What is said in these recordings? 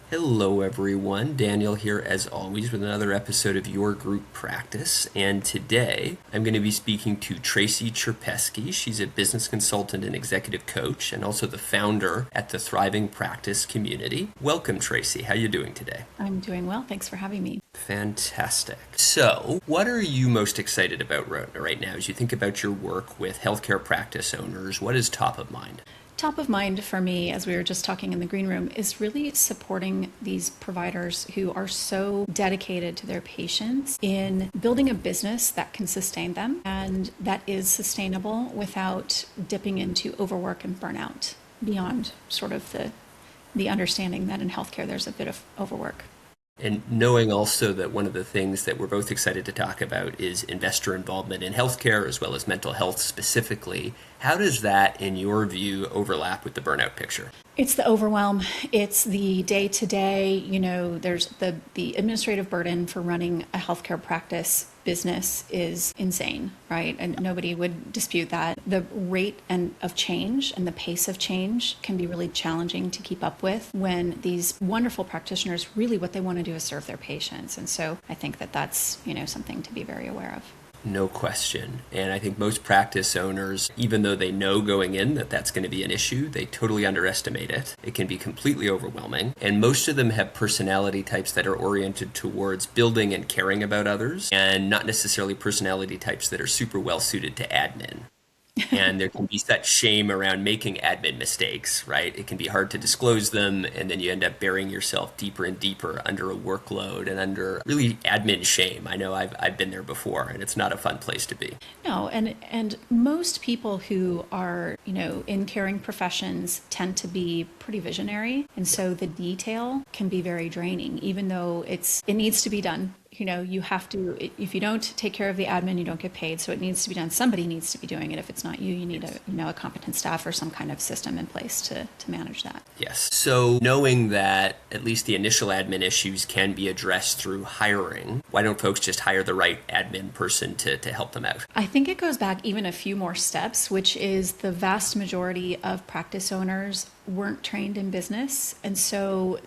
Hello, everyone. Daniel here, as always, with another episode of Your Group Practice. And today I'm going to be speaking to Tracy Cherpeski. She's a business consultant and executive coach, and also the founder at the Thriving Practice community. Welcome, Tracy. How are you doing today? I'm doing well. Thanks for having me. Fantastic. So, what are you most excited about right now as you think about your work with healthcare practice owners? What is top of mind? Top of mind for me, as we were just talking in the green room, is really supporting these providers who are so dedicated to their patients in building a business that can sustain them and that is sustainable without dipping into overwork and burnout beyond sort of the understanding that in healthcare there's a bit of overwork. And knowing also that one of the things that we're both excited to talk about is investor involvement in healthcare as well as mental health specifically, how does that, in your view, overlap with the burnout picture? It's the overwhelm. It's the day to day, there's the administrative burden for running a healthcare practice business is insane, right? And nobody would dispute that. The rate of change and the pace of change can be really challenging to keep up with when these wonderful practitioners really what they want to do is serve their patients. And so I think that that's, something to be very aware of. No question. And I think most practice owners, even though they know going in that that's going to be an issue, they totally underestimate it. It can be completely overwhelming. And most of them have personality types that are oriented towards building and caring about others, and not necessarily personality types that are super well suited to admin. And there can be such shame around making admin mistakes, right? It can be hard to disclose them, and then you end up burying yourself deeper and deeper under a workload and under really admin shame. I know I've been there before, and it's not a fun place to be. No, and most people who are, in caring professions tend to be pretty visionary, and so the detail can be very draining, even though it needs to be done. You have to, if you don't take care of the admin, you don't get paid. So it needs to be done. Somebody needs to be doing it. If it's not you, you need a competent staff or some kind of system in place to manage that. Yes. So knowing that at least the initial admin issues can be addressed through hiring, why don't folks just hire the right admin person to help them out? I think it goes back even a few more steps, which is the vast majority of practice owners weren't trained in business. And so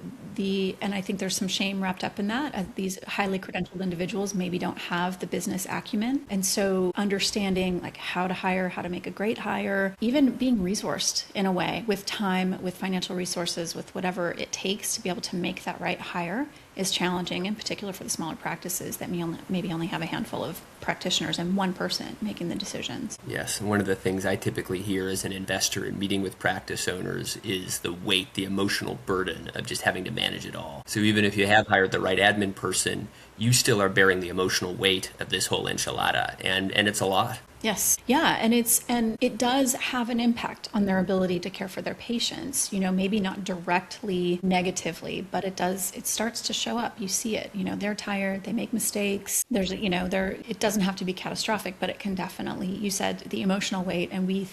and I think there's some shame wrapped up in that. These highly credentialed individuals maybe don't have the business acumen. And so understanding like how to hire, how to make a great hire, even being resourced in a way with time, with financial resources, with whatever it takes to be able to make that right hire is challenging, in particular for the smaller practices that maybe only have a handful of practitioners and one person making the decisions. Yes, and one of the things I typically hear as an investor in meeting with practice owners is the weight, the emotional burden of just having to manage it all. So even if you have hired the right admin person, you still are bearing the emotional weight of this whole enchilada, and it's a lot. Yes. Yeah. And it does have an impact on their ability to care for their patients, maybe not directly negatively, but it starts to show up. You see it, they're tired, they make mistakes. It doesn't have to be catastrophic, but it can definitely, you said the emotional weight. And we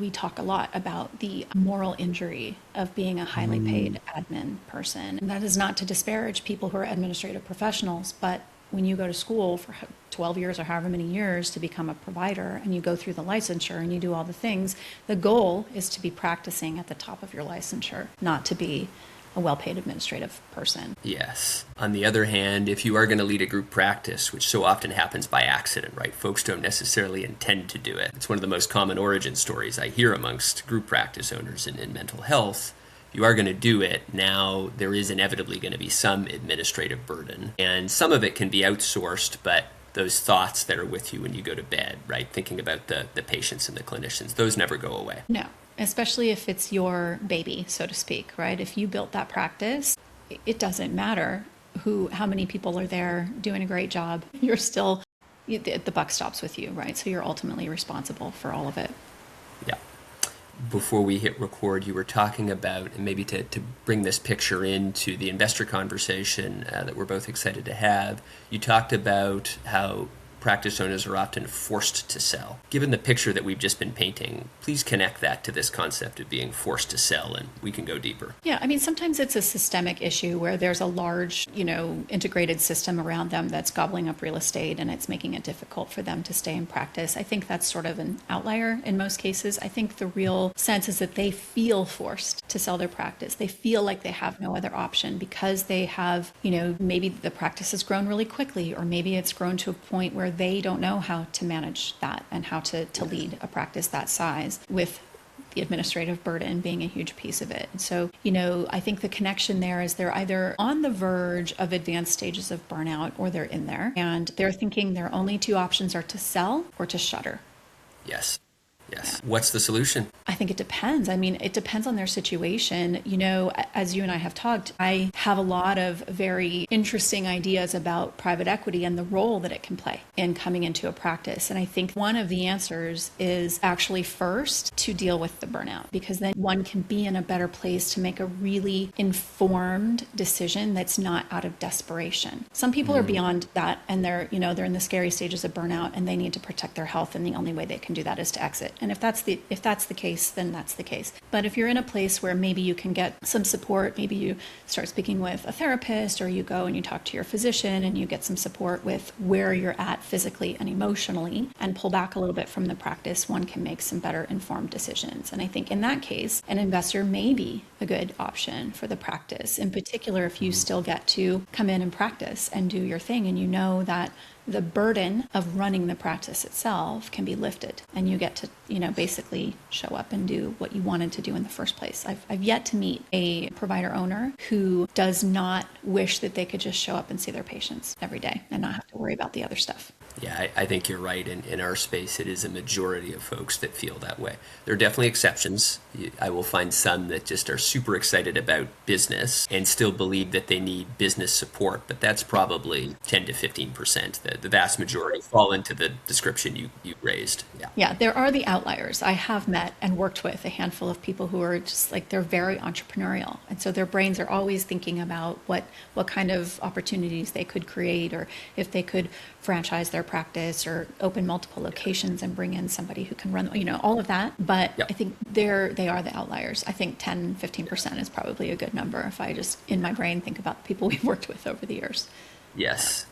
talk a lot about the moral injury of being a highly paid admin person. And that is not to disparage people who are administrative professionals, but when you go to school for 12 years or however many years to become a provider and you go through the licensure and you do all the things, the goal is to be practicing at the top of your licensure, not to be a well-paid administrative person. Yes. On the other hand, if you are going to lead a group practice, which so often happens by accident, right? Folks don't necessarily intend to do it. It's one of the most common origin stories I hear amongst group practice owners in mental health. You are going to do it, now there is inevitably going to be some administrative burden. And some of it can be outsourced, but those thoughts that are with you when you go to bed, right? Thinking about the patients and the clinicians, those never go away. No, especially if it's your baby, so to speak, right? If you built that practice, it doesn't matter how many people are there doing a great job. The buck stops with you, right? So you're ultimately responsible for all of it. Yeah. Before we hit record, you were talking about, and maybe to bring this picture into the investor conversation that we're both excited to have, you talked about how practice owners are often forced to sell. Given the picture that we've just been painting, please connect that to this concept of being forced to sell, and we can go deeper. Yeah, I mean, sometimes it's a systemic issue where there's a large, integrated system around them that's gobbling up real estate and it's making it difficult for them to stay in practice. I think that's sort of an outlier in most cases. I think the real sense is that they feel forced to sell their practice. They feel like they have no other option because they have, maybe the practice has grown really quickly, or maybe it's grown to a point where they don't know how to manage that and how to lead a practice that size, with the administrative burden being a huge piece of it. So, I think the connection there is they're either on the verge of advanced stages of burnout or they're in there, and they're thinking their only two options are to sell or to shutter. Yes. Yes. Yeah. What's the solution? I think it depends. I mean, it depends on their situation. As you and I have talked, I have a lot of very interesting ideas about private equity and the role that it can play in coming into a practice. And I think one of the answers is actually first to deal with the burnout, because then one can be in a better place to make a really informed decision that's not out of desperation. Some people are beyond that, and they're in the scary stages of burnout and they need to protect their health, and the only way they can do that is to exit. And if that's the case, then that's the case. But if you're in a place where maybe you can get some support, maybe you start speaking with a therapist, or you go and you talk to your physician and you get some support with where you're at physically and emotionally, and pull back a little bit from the practice, one can make some better informed decisions. And I think in that case, an investor may be a good option for the practice, in particular if you still get to come in and practice and do your thing, and you know that the burden of running the practice itself can be lifted, and you get to, basically show up and do what you wanted to do in the first place. I've yet to meet a provider owner who does not wish that they could just show up and see their patients every day and not have to worry about the other stuff. Yeah, I think you're right. In our space, it is a majority of folks that feel that way. There are definitely exceptions. I will find some that just are super excited about business and still believe that they need business support, but that's probably 10 to 15%. The vast majority fall into the description you raised. Yeah, there are the outliers. I have met and worked with a handful of people who are just they're very entrepreneurial. And so their brains are always thinking about what kind of opportunities they could create, or if they could franchise their practice or open multiple locations and bring in somebody who can run, all of that. But I think they are the outliers. I think 10, 15% is probably a good number if I just, in my brain, think about the people we've worked with over the years. Yes.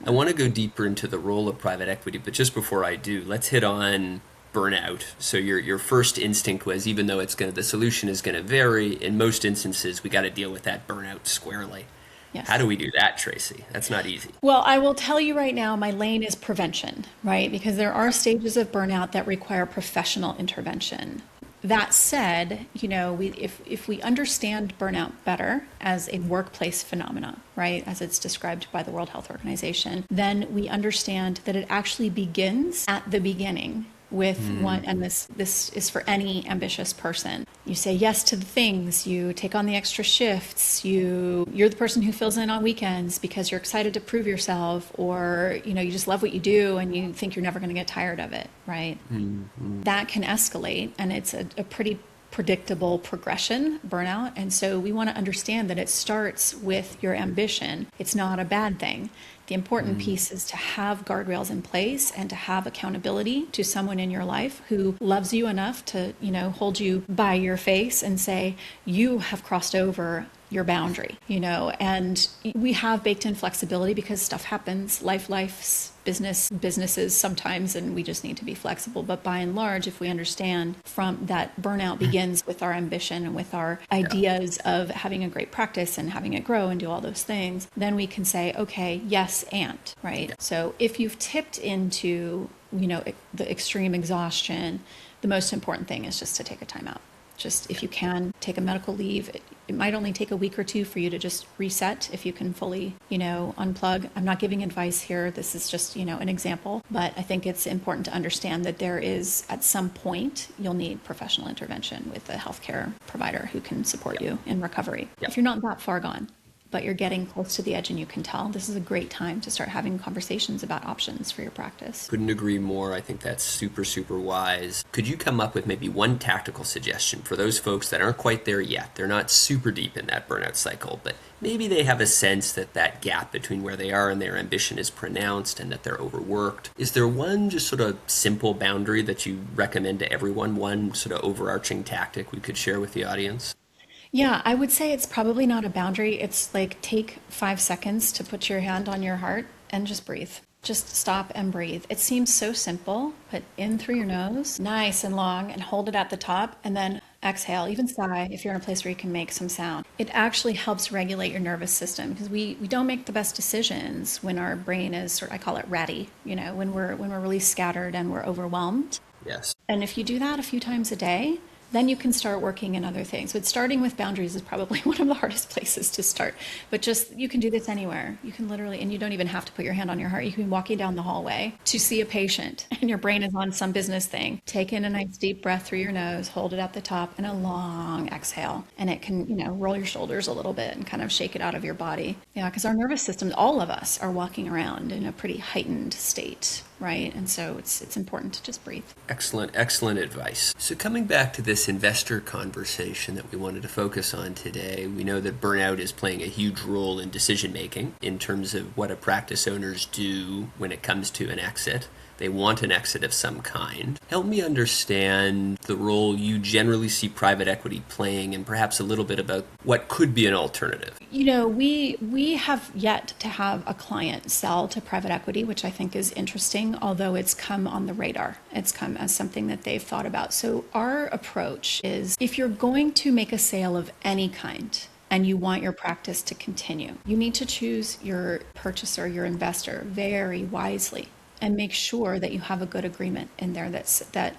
I want to go deeper into the role of private equity, but just before I do, let's hit on burnout. So your first instinct was, even though the solution is going to vary, in most instances, we got to deal with that burnout squarely. Yes. How do we do that, Tracy? That's not easy. Well, I will tell you right now, my lane is prevention, right? Because there are stages of burnout that require professional intervention. That said, if we understand burnout better as a workplace phenomena, right, as it's described by the World Health Organization, then we understand that it actually begins at the beginning with one, and this is for any ambitious person. You say yes to the things, you take on the extra shifts, you're the person who fills in on weekends because you're excited to prove yourself, or you just love what you do and you think you're never going to get tired of it, right? That can escalate, and it's a pretty predictable progression, burnout. And so we want to understand that it starts with your ambition. It's not a bad thing. The important piece is to have guardrails in place and to have accountability to someone in your life who loves you enough to, hold you by your face and say, you have crossed over your boundary, and we have baked in flexibility because stuff happens, life's businesses sometimes, and we just need to be flexible. But by and large, if we understand from that burnout begins with our ambition and with our ideas of having a great practice and having it grow and do all those things, then we can say, okay, yes, and, right? Yeah. So if you've tipped into, the extreme exhaustion, the most important thing is just to take a time out. Just if you can, take a medical leave. It might only take a week or two for you to just reset if you can fully, unplug. I'm not giving advice here. This is just, an example. But I think it's important to understand that there is, at some point, you'll need professional intervention with a healthcare provider who can support you in recovery. If you're not that far gone. but you're getting close to the edge and you can tell, this is a great time to start having conversations about options for your practice. Couldn't agree more. I think that's super, super wise. Could you come up with maybe one tactical suggestion for those folks that aren't quite there yet? They're not super deep in that burnout cycle, but maybe they have a sense that that gap between where they are and their ambition is pronounced and that they're overworked. Is there one just sort of simple boundary that you recommend to everyone, one sort of overarching tactic we could share with the audience? Yeah, I would say it's probably not a boundary. It's like take 5 seconds to put your hand on your heart and just breathe. Just stop and breathe. It seems so simple, but in through your nose, nice and long, and hold it at the top, and then exhale, even sigh if you're in a place where you can make some sound. It actually helps regulate your nervous system because we don't make the best decisions when our brain is I call it ratty, when we're really scattered and we're overwhelmed. Yes. And if you do that a few times a day, then you can start working in other things. But starting with boundaries is probably one of the hardest places to start. But you can do this anywhere. You can literally, and you don't even have to put your hand on your heart. You can be walking down the hallway to see a patient and your brain is on some business thing. Take in a nice deep breath through your nose, hold it at the top, and a long exhale. And it can, roll your shoulders a little bit and kind of shake it out of your body. Yeah, because our nervous system, all of us are walking around in a pretty heightened state. Right. And so it's important to just breathe. Excellent, excellent advice. So coming back to this investor conversation that we wanted to focus on today, we know that burnout is playing a huge role in decision making in terms of what a practice owners do when it comes to an exit. They want an exit of some kind. Help me understand the role you generally see private equity playing and perhaps a little bit about what could be an alternative. We have yet to have a client sell to private equity, which I think is interesting, although it's come on the radar. It's come as something that they've thought about. So our approach is if you're going to make a sale of any kind, and you want your practice to continue, you need to choose your purchaser, your investor, very wisely. And make sure that you have a good agreement in there that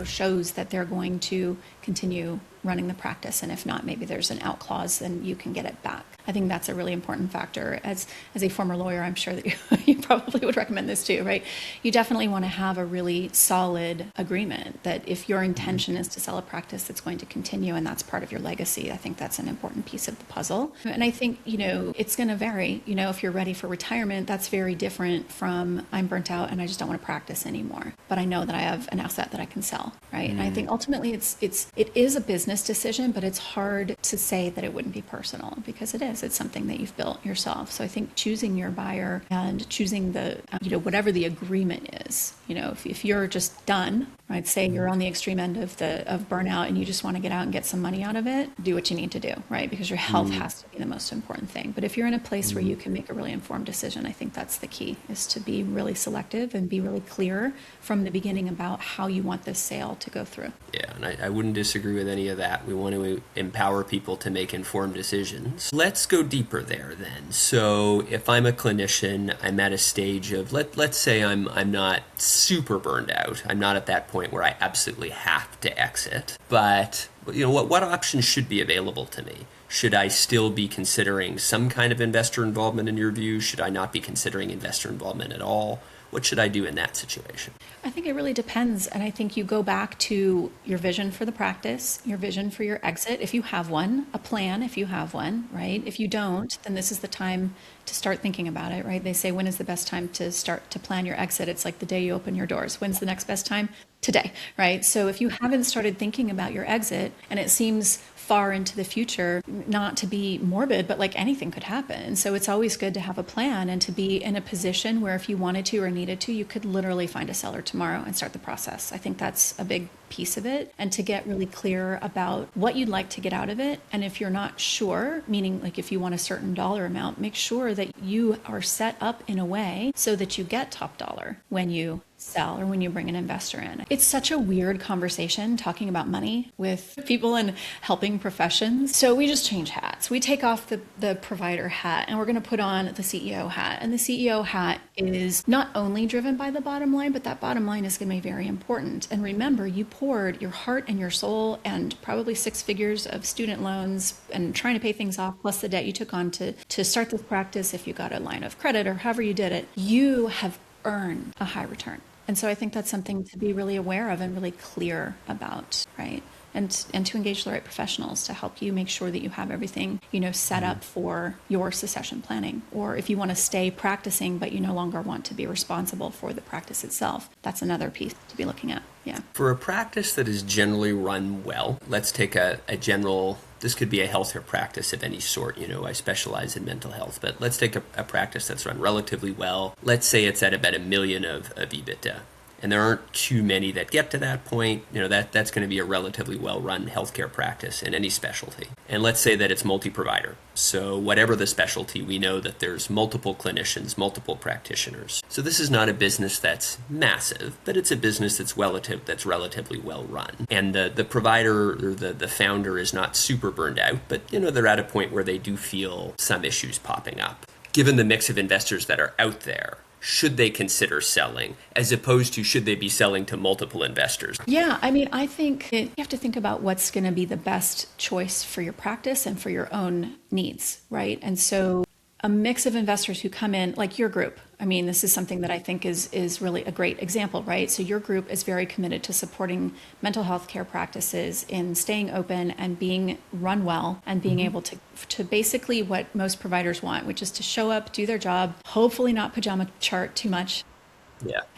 shows that they're going to continue running the practice. And if not, maybe there's an out clause, then you can get it back. I think that's a really important factor. As a former lawyer, I'm sure that you probably would recommend this too, right? You definitely want to have a really solid agreement that if your intention is to sell a practice that's going to continue and that's part of your legacy, I think that's an important piece of the puzzle. And I think, it's going to vary. If you're ready for retirement, that's very different from I'm burnt out and I just don't want to practice anymore. But I know that I have an asset that I can sell, right? And I think ultimately it is a business decision, but it's hard to say that it wouldn't be personal because it is. It's something that you've built yourself. So I think choosing your buyer and choosing the, whatever the agreement is, if you're just done, right? Say you're on the extreme end of burnout and you just want to get out and get some money out of it, do what you need to do, right? Because your health has to be the most important thing. But if you're in a place where you can make a really informed decision, I think that's the key, is to be really selective and be really clear from the beginning about how you want this sale to go through. Yeah, and I wouldn't disagree with any of that. We want to empower people to make informed decisions. Let's go deeper there then. So if I'm a clinician, I'm at a stage of, let's say I'm not super burned out. I'm not at that point where I absolutely have to exit. But what options should be available to me? Should I still be considering some kind of investor involvement in your view? Should I not be considering investor involvement at all? What should I do in that situation? I think it really depends. And I think you go back to your vision for the practice, your vision for your exit, if you have one, a plan, if you have one, right? If you don't, then this is the time to start thinking about it, right? They say, when is the best time to start to plan your exit? It's like the day you open your doors. When's the next best time? Today, right? So if you haven't started thinking about your exit and it seems far into the future, not to be morbid, but like anything could happen. So it's always good to have a plan and to be in a position where if you wanted to or needed to, you could literally find a seller tomorrow and start the process. I think that's a big piece of it, and to get really clear about what you'd like to get out of it. And if you're not sure, meaning like if you want a certain dollar amount, make sure that you are set up in a way so that you get top dollar when you sell or when you bring an investor in. It's such a weird conversation talking about money with people in helping professions. So we just change hats. We take off the provider hat and we're going to put on the CEO hat. And the CEO hat is not only driven by the bottom line, but that bottom line is going to be very important. And remember, you poured your heart and your soul and probably 6 figures of student loans and trying to pay things off, plus the debt you took on to start this practice. If you got a line of credit or however you did it, you have earned a high return. And so I think that's something to be really aware of and really clear about, right? and to engage the right professionals to help you make sure that you have everything, set up for your succession planning. Or if you want to stay practicing, but you no longer want to be responsible for the practice itself, that's another piece to be looking at. Yeah. For a practice that is generally run well, let's take a general, this could be a healthcare practice of any sort. I specialize in mental health, but let's take a practice that's run relatively well. Let's say it's at about $1 million of EBITDA. And there aren't too many that get to that point. That's going to be a relatively well-run healthcare practice in any specialty. And let's say that it's multi-provider. So whatever the specialty, we know that there's multiple clinicians, multiple practitioners. So this is not a business that's massive, but it's a business that's relatively well-run. And the provider or the founder is not super burned out, but they're at a point where they do feel some issues popping up. Given the mix of investors that are out there, should they consider selling, as opposed to should they be selling to multiple investors? Yeah, I think you have to think about what's going to be the best choice for your practice and for your own needs, right? And so a mix of investors who come in, like your group. This is something that I think is really a great example, right? So your group is very committed to supporting mental health care practices in staying open and being run well and being able to basically what most providers want, which is to show up, do their job, hopefully not pajama chart too much,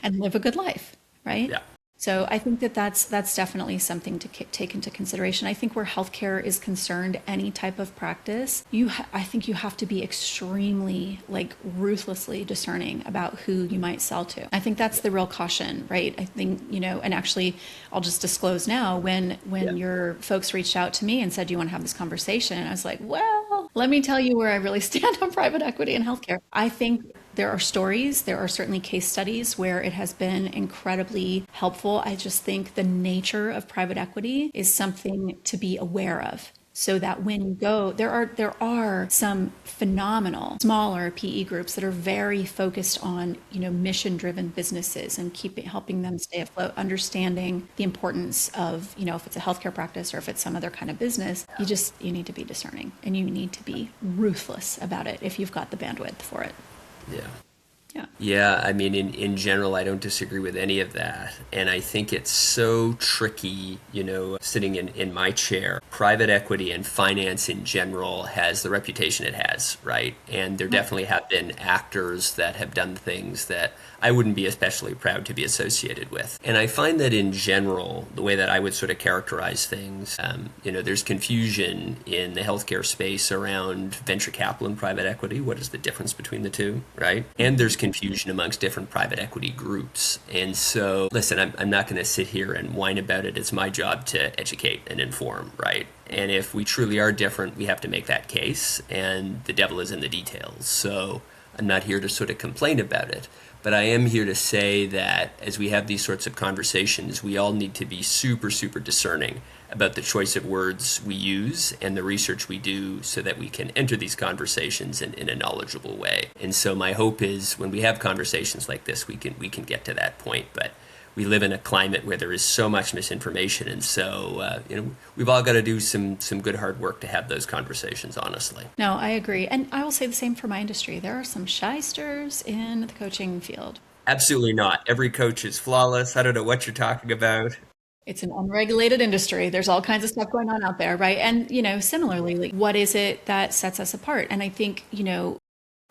and live a good life, right? Yeah. So I think that's definitely something to take into consideration. I think where healthcare is concerned, any type of practice, I think you have to be extremely, ruthlessly discerning about who you might sell to. I think that's the real caution, right? I think, and actually I'll just disclose now, when your folks reached out to me and said, do you want to have this conversation? I was like, well, let me tell you where I really stand on private equity and healthcare. I think there are stories, there are certainly case studies where it has been incredibly helpful. I just think the nature of private equity is something to be aware of, so that when you go, there are some phenomenal smaller PE groups that are very focused on, mission-driven businesses and helping them stay afloat, understanding the importance of, if it's a healthcare practice or if it's some other kind of business, you need to be discerning and you need to be ruthless about it if you've got the bandwidth for it. Yeah, in general, I don't disagree with any of that. And I think it's so tricky, sitting in my chair. Private equity and finance in general has the reputation it has, right? And there definitely have been actors that have done things that I wouldn't be especially proud to be associated with. And I find that in general, the way that I would sort of characterize things, there's confusion in the healthcare space around venture capital and private equity. What is the difference between the two, right? And there's confusion amongst different private equity groups. And so, listen, I'm not going to sit here and whine about it. It's my job to educate and inform, right? And if we truly are different, we have to make that case, and the devil is in the details. So I'm not here to sort of complain about it. But I am here to say that as we have these sorts of conversations, we all need to be super, super discerning about the choice of words we use and the research we do so that we can enter these conversations in a knowledgeable way. And so my hope is when we have conversations like this, we can get to that point. But we live in a climate where there is so much misinformation, and so we've all got to do some good hard work to have those conversations, honestly. No, I agree. And I will say the same for my industry. There are some shysters in the coaching field. Absolutely not. Every coach is flawless. I don't know what you're talking about. It's an unregulated industry. There's all kinds of stuff going on out there, right? And, similarly, what is it that sets us apart? And I think,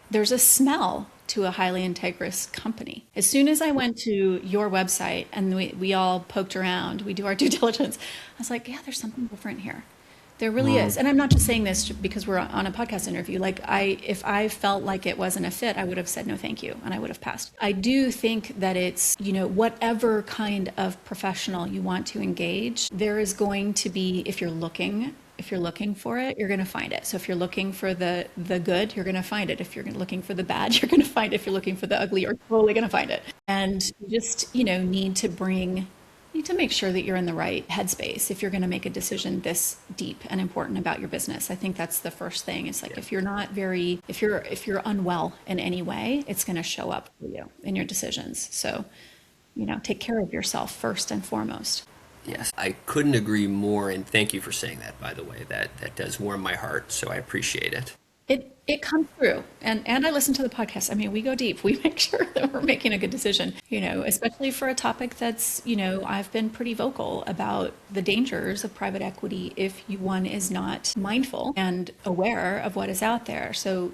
there's a smell to a highly integrous company. As soon as I went to your website and we all poked around, we do our due diligence, I was like, yeah, there's something different here. There really is. And I'm not just saying this because we're on a podcast interview. If I felt like it wasn't a fit, I would have said no thank you and I would have passed. I do think that it's, whatever kind of professional you want to engage, there is going to be, if you're looking for it, you're going to find it. So if you're looking for the good, you're going to find it. If you're looking for the bad, you're going to find it. If you're looking for the ugly, you're totally going to find it. And you just, need to make sure that you're in the right headspace if you're going to make a decision this deep and important about your business. I think that's the first thing. It's like, if you're unwell in any way, it's going to show up for you in your decisions. So, take care of yourself first and foremost. Yes, I couldn't agree more, and thank you for saying that, by the way. That does warm my heart, so I appreciate it. It comes through. And I listen to the podcast. I mean, we go deep. We make sure that we're making a good decision, especially for a topic that's, I've been pretty vocal about the dangers of private equity if one is not mindful and aware of what is out there. So,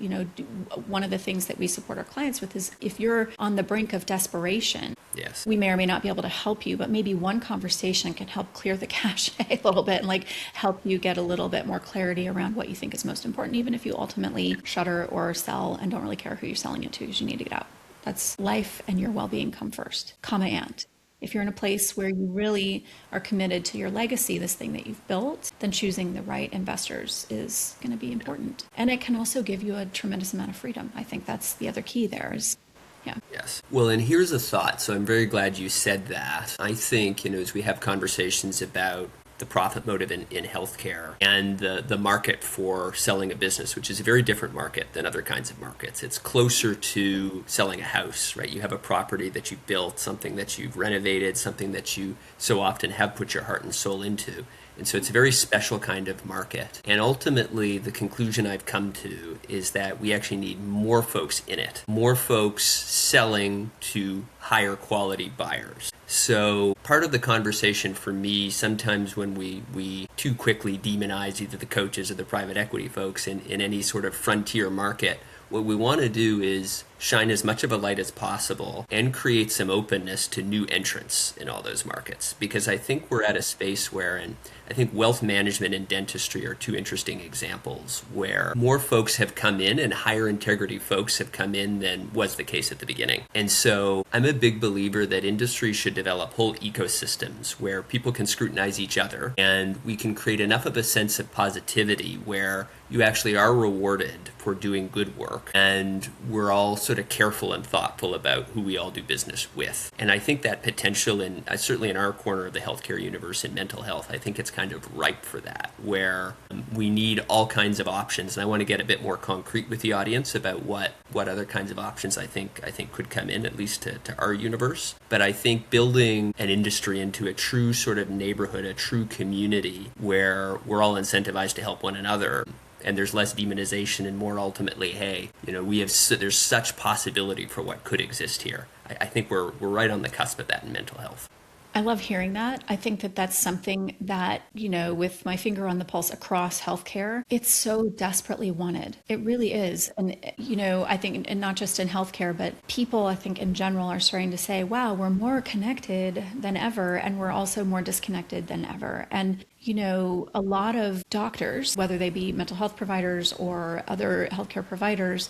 one of the things that we support our clients with is if you're on the brink of desperation, yes, we may or may not be able to help you, but maybe one conversation can help clear the cache a little bit and help you get a little bit more clarity around what you think is most important, even if you ultimately shutter or sell and don't really care who you're selling it to because you need to get out. That's life and your well-being come first, and if you're in a place where you really are committed to your legacy, this thing that you've built, then choosing the right investors is going to be important. And it can also give you a tremendous amount of freedom. I think that's the other key there is. Yeah. Yes. Well, and here's a thought. So I'm very glad you said that. I think, as we have conversations about the profit motive in healthcare and the market for selling a business, which is a very different market than other kinds of markets. It's closer to selling a house, right? You have a property that you've built, something that you've renovated, something that you so often have put your heart and soul into. And so it's a very special kind of market. And ultimately, the conclusion I've come to is that we actually need more folks in it, more folks selling to higher quality buyers. So part of the conversation for me, sometimes when we too quickly demonize either the coaches or the private equity folks in any sort of frontier market, what we want to do is shine as much of a light as possible and create some openness to new entrants in all those markets. Because I think we're at a space where, and I think wealth management and dentistry are two interesting examples, where more folks have come in and higher integrity folks have come in than was the case at the beginning. And so I'm a big believer that industry should develop whole ecosystems where people can scrutinize each other and we can create enough of a sense of positivity where you actually are rewarded for doing good work, and we're all sort of careful and thoughtful about who we all do business with. And I think that potential, certainly in our corner of the healthcare universe in mental health, I think it's kind of ripe for that, where we need all kinds of options. And I want to get a bit more concrete with the audience about what other kinds of options I think could come in, at least to our universe. But I think building an industry into a true sort of neighborhood, a true community where we're all incentivized to help one another, and there's less demonization and more ultimately, hey, there's such possibility for what could exist here. I think we're right on the cusp of that in mental health. I love hearing that. I think that that's something that, with my finger on the pulse across healthcare, it's so desperately wanted. It really is. And, I think, and not just in healthcare, but people, I think in general are starting to say, wow, we're more connected than ever. And we're also more disconnected than ever. And, a lot of doctors, whether they be mental health providers or other healthcare providers,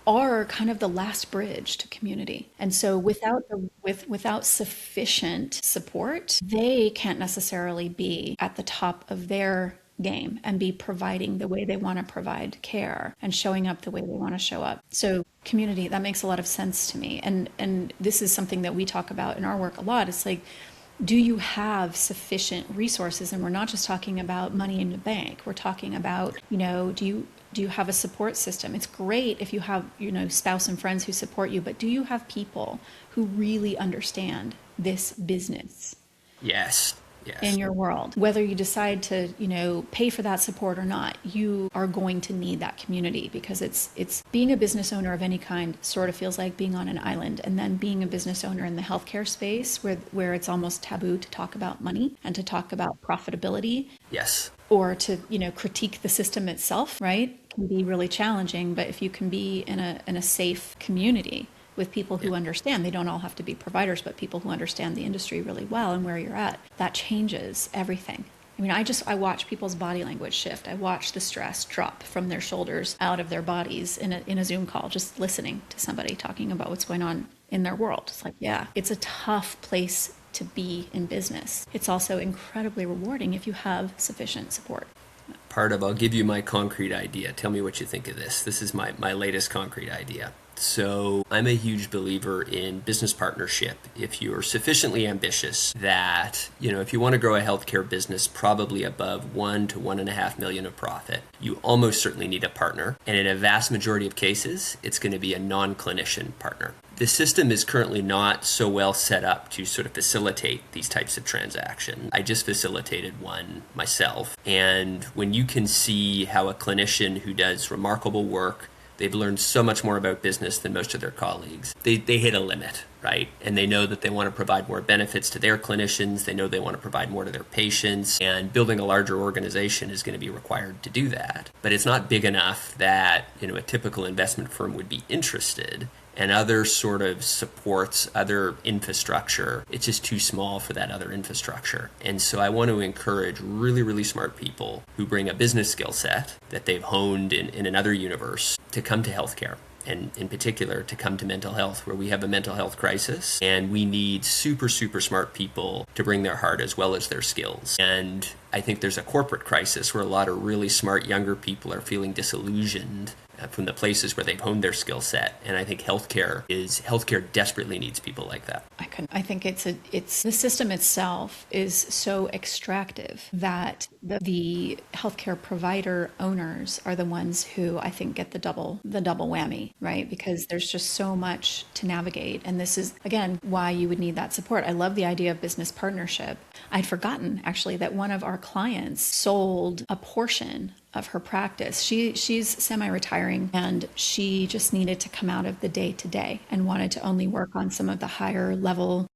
are kind of the last bridge to community. And so without sufficient support, they can't necessarily be at the top of their game and be providing the way they want to provide care and showing up the way they want to show up. So community, that makes a lot of sense to me. And this is something that we talk about in our work a lot. It's like, do you have sufficient resources? And we're not just talking about money in the bank. We're talking about, do you have a support system? It's great if you have, spouse and friends who support you, but do you have people who really understand this business? Yes. In your world, whether you decide to, pay for that support or not, you are going to need that community, because it's being a business owner of any kind sort of feels like being on an island, and then being a business owner in the healthcare space where it's almost taboo to talk about money and to talk about profitability. Yes. Or to, critique the system itself, right? Can be really challenging. But if you can be in a safe community with people who understand, they don't all have to be providers, but people who understand the industry really well and where you're at, that changes everything. I mean, I watch people's body language shift. I watch the stress drop from their shoulders out of their bodies in a Zoom call, just listening to somebody talking about what's going on in their world. It's like, yeah, it's a tough place to be in business. It's also incredibly rewarding if you have sufficient support. I'll give you my concrete idea. Tell me what you think of this. This is my latest concrete idea. So I'm a huge believer in business partnership. If you're sufficiently ambitious that, if you want to grow a healthcare business probably above 1 to 1.5 million of profit, you almost certainly need a partner. And in a vast majority of cases, it's going to be a non-clinician partner. The system is currently not so well set up to sort of facilitate these types of transactions. I just facilitated one myself. And when you can see how a clinician who does remarkable work, They've learned so much more about business than most of their colleagues. They hit a limit, right? And they know that they want to provide more benefits to their clinicians. They know they want to provide more to their patients. And building a larger organization is going to be required to do that. But it's not big enough that, a typical investment firm would be interested. And other sort of supports, other infrastructure, it's just too small for that other infrastructure. And so I want to encourage really, really smart people who bring a business skill set that they've honed in another universe to come to healthcare. And in particular, to come to mental health, where we have a mental health crisis, and we need super, super smart people to bring their heart as well as their skills. And I think there's a corporate crisis where a lot of really smart younger people are feeling disillusioned from the places where they've honed their skill set. And I think healthcare desperately needs people like that. I think it's the system itself is so extractive that the healthcare provider owners are the ones who I think get the double whammy, right? Because there's just so much to navigate. And this is, again, why you would need that support. I love the idea of business partnership. I'd forgotten actually that one of our clients sold a portion of her practice. She's semi-retiring, and she just needed to come out of the day-to-day and wanted to only work on some of the higher level,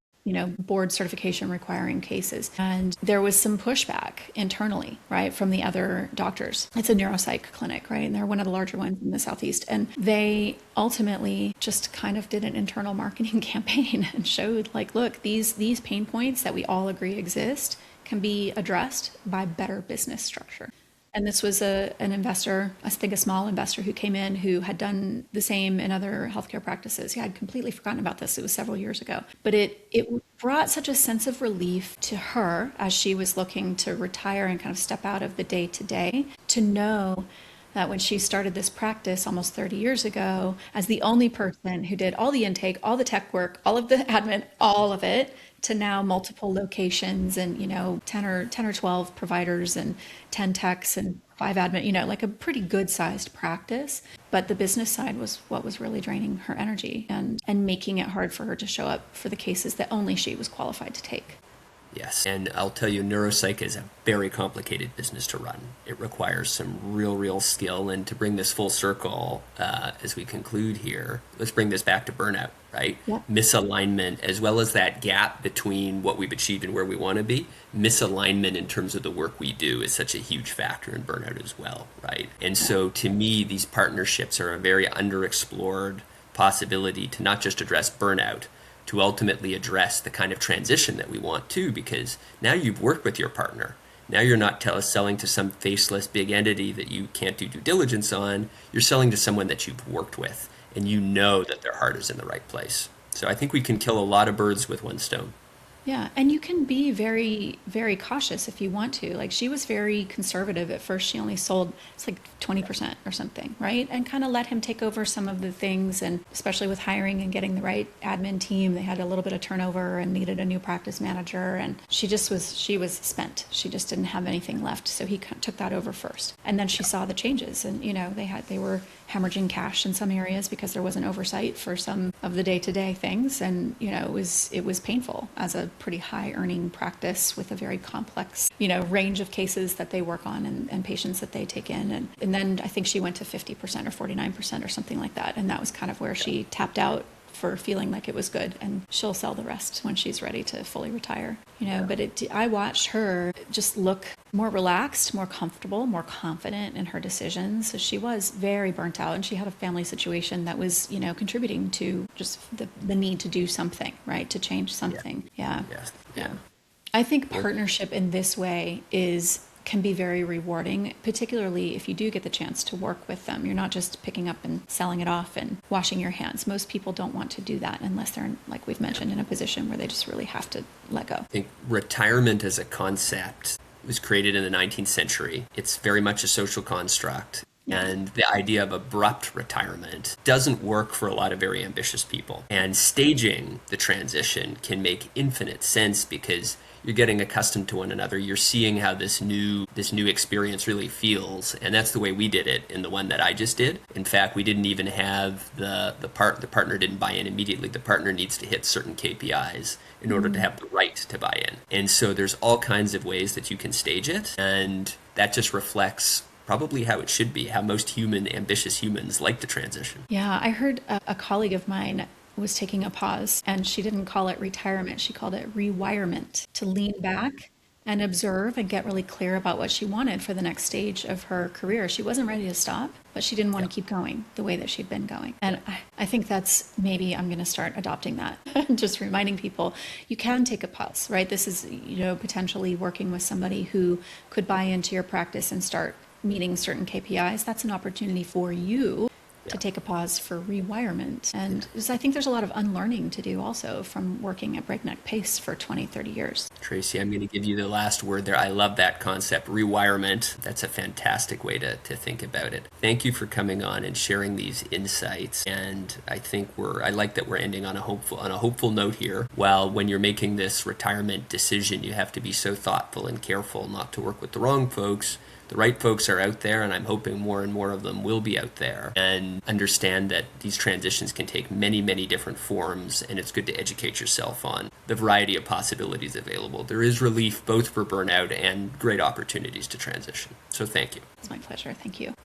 board certification requiring cases. And there was some pushback internally, right, from the other doctors. It's a neuropsych clinic, right? And they're one of the larger ones in the Southeast. And they ultimately just kind of did an internal marketing campaign and showed, like, look, these pain points that we all agree exist can be addressed by better business structure. And this was an investor, I think a small investor, who came in who had done the same in other healthcare practices. Yeah, I'd completely forgotten about this. It was several years ago. But it brought such a sense of relief to her as she was looking to retire and kind of step out of the day-to-day, to know that when she started this practice almost 30 years ago, as the only person who did all the intake, all the tech work, all of the admin, all of it, to now multiple locations and 10 or 12 providers and 10 techs and 5 admin, like a pretty good sized practice. But the business side was what was really draining her energy and making it hard for her to show up for the cases that only she was qualified to take. Yes, and I'll tell you, neuropsych is a very complicated business to run. It requires some real skill. And to bring this full circle, as we conclude here, let's bring this back to burnout, right? Yep. Misalignment, as well as that gap between what we've achieved and where we want to be. Misalignment in terms of the work we do is such a huge factor in burnout as well, right? And so to me, these partnerships are a very underexplored possibility to not just address burnout, to ultimately address the kind of transition that we want to, because now you've worked with your partner. Now you're not selling to some faceless big entity that you can't do due diligence on. You're selling to someone that you've worked with, and you know that their heart is in the right place. So I think we can kill a lot of birds with one stone. Yeah, and you can be very, very cautious if you want to. Like, she was very conservative at first. She only sold, it's like 20% or something, right? And kind of let him take over some of the things. And especially with hiring and getting the right admin team, they had a little bit of turnover and needed a new practice manager. And she was spent. She just didn't have anything left. So he took that over first. And then she saw the changes, and they were hemorrhaging cash in some areas because there wasn't oversight for some of the day-to-day things. And it was painful as a pretty high earning practice with a very complex range of cases that they work on and patients that they take in. And then I think she went to 50% or 49% or something like that, and that was kind of where she tapped out for feeling like it was good, and she'll sell the rest when she's ready to fully retire. But I watched her just look more relaxed, more comfortable, more confident in her decisions. So she was very burnt out, and she had a family situation that was, contributing to just the need to do something, right? To change something. Yeah. I think partnership in this way can be very rewarding, particularly if you do get the chance to work with them. You're not just picking up and selling it off and washing your hands. Most people don't want to do that unless they're, like we've mentioned, in a position where they just really have to let go. I think retirement as a concept was created in the 19th century. It's very much a social construct. And the idea of abrupt retirement doesn't work for a lot of very ambitious people. And staging the transition can make infinite sense because you're getting accustomed to one another. You're seeing how this new experience really feels. And that's the way we did it in the one that I just did. In fact, we didn't even have the partner didn't buy in immediately. The partner needs to hit certain KPIs in order to have the right to buy in. And so there's all kinds of ways that you can stage it. And that just reflects probably how it should be, how most ambitious humans like to transition. Yeah, I heard a colleague of mine was taking a pause, and she didn't call it retirement. She called it rewirement, to lean back and observe and get really clear about what she wanted for the next stage of her career. She wasn't ready to stop, but she didn't want to keep going the way that she'd been going. And I think that's, maybe I'm going to start adopting that. Just reminding people, you can take a pause, right? This is, potentially working with somebody who could buy into your practice and start meeting certain KPIs. That's an opportunity for you to take a pause for rewirement. And I think there's a lot of unlearning to do also from working at breakneck pace for 20, 30 years. Tracy, I'm going to give you the last word there. I love that concept, rewirement. That's a fantastic way to think about it. Thank you for coming on and sharing these insights. And I think I like that we're ending on a hopeful note here. While when you're making this retirement decision, you have to be so thoughtful and careful not to work with the wrong folks. The right folks are out there, and I'm hoping more and more of them will be out there, and understand that these transitions can take many, many different forms, and it's good to educate yourself on the variety of possibilities available. There is relief both for burnout and great opportunities to transition. So thank you. It's my pleasure. Thank you.